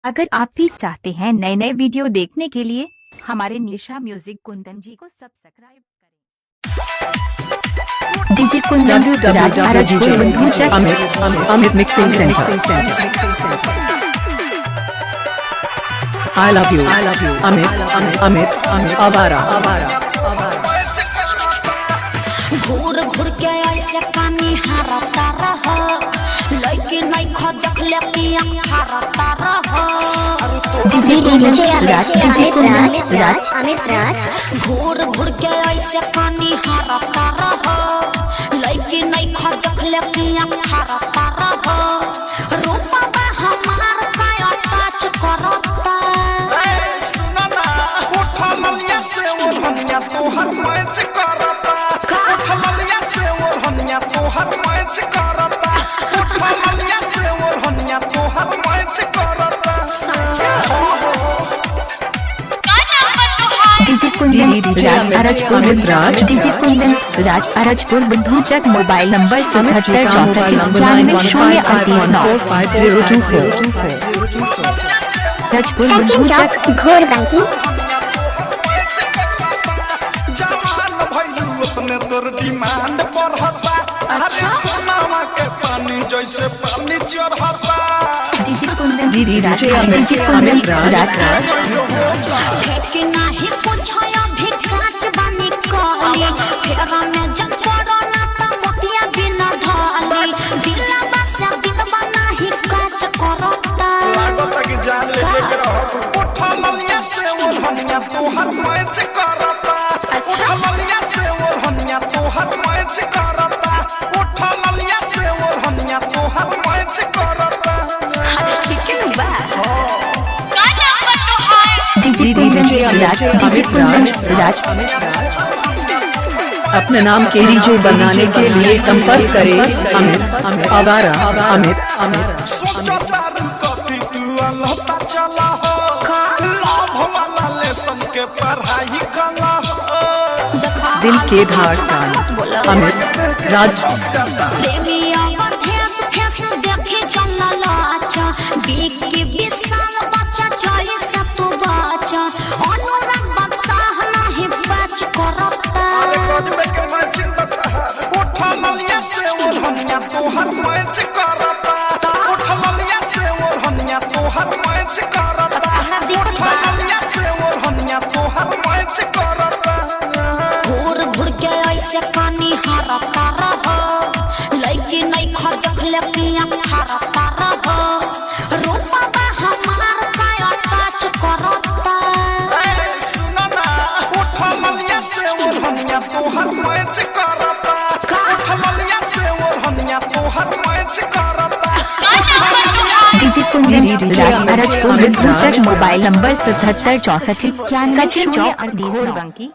अगर आप भी चाहते हैं नए नए वीडियो देखने के लिए हमारे निशा म्यूजिक कुंदन जी को सब्सक्राइब करें। DJ Kundan Amit mixing centre. I love you Amit आवारा। घूर घूर के ऐसे पानी हारता रह, लेकिन नहीं खो देख ले कि हारता रह। डीजे कुंदन राज अमित राज। घूर घूर के ऐसे पानी हारता रह, लेकिन नहीं खो देख ले कि हारता रह। रूपा बा हमार काया टच करता। सुना ना उठा ललिया से वो हनिया तोहर मैच करता। उठा ललिया से वो हनिया तोहर मैच करता। उठा ललिया से वो हनिया तोहर मैच करता। डीजे कुंदन राज अरजपुर बुद्धू चक। मोबाइल नंबर 77 रजपुर बुद्धू चक घोर बांकी। जवान भइलू उतने तोर डिमांड बढ़ता। अरे सोनामा के पानी जैसे पानी चढ़ता। डीजे कुंदन राज कि नाही कुछ अभी काच बानी कहली। फेरा में जब पड़ो ना त मोतिया बिना ढाली। दिला बसा दिन बना ही काच करता। लागता कि जान लेके रहब। उठा ललिया से वो हनिया तोहर मैच करता। उठा ललिया से वो हनिया तोहर मैच करता। उठा ललिया से वो हनिया तोहर मैच करता। अरे ठीक है बा। डीजे कुंदन राज अपने नाम के डीजे बनाने के लिए संपर्क करें अमित आवारा। अमित सोचतारू कथी तू अलहता चला हो। लाभ वाला लेसन के पढ़ाई कला हो। दिल के धड़कन अमित राज। प्रेमिया बधेस फेस देखे चलल आचा। बीक के विशाल बच्चा चली से तू बाचा। अनुराग बदसाह नहीं बाच करता। अरे गजबे के मैच करता। उठा ललिया से वो हनिया तोहर मैच करता। उठा ललिया से वो हनिया तोहर मैच करता। उठा ललिया से वो हनिया तोहर मैच करता। घूर घूर के ऐसे पानी हारता रह, लेकिन नहीं खो देख ले कि हारता रह। रूपा बा हमार काया टच करता। सुना ना उठा ललिया से वो हनिया तोहर मैच करता। उठा ललिया से वो हनिया तोहर मैच करता। डीजे कुंदन राज अरजपुर बुद्धू चक। मोबाइल नंबर 77 64 91 घोर बांकी।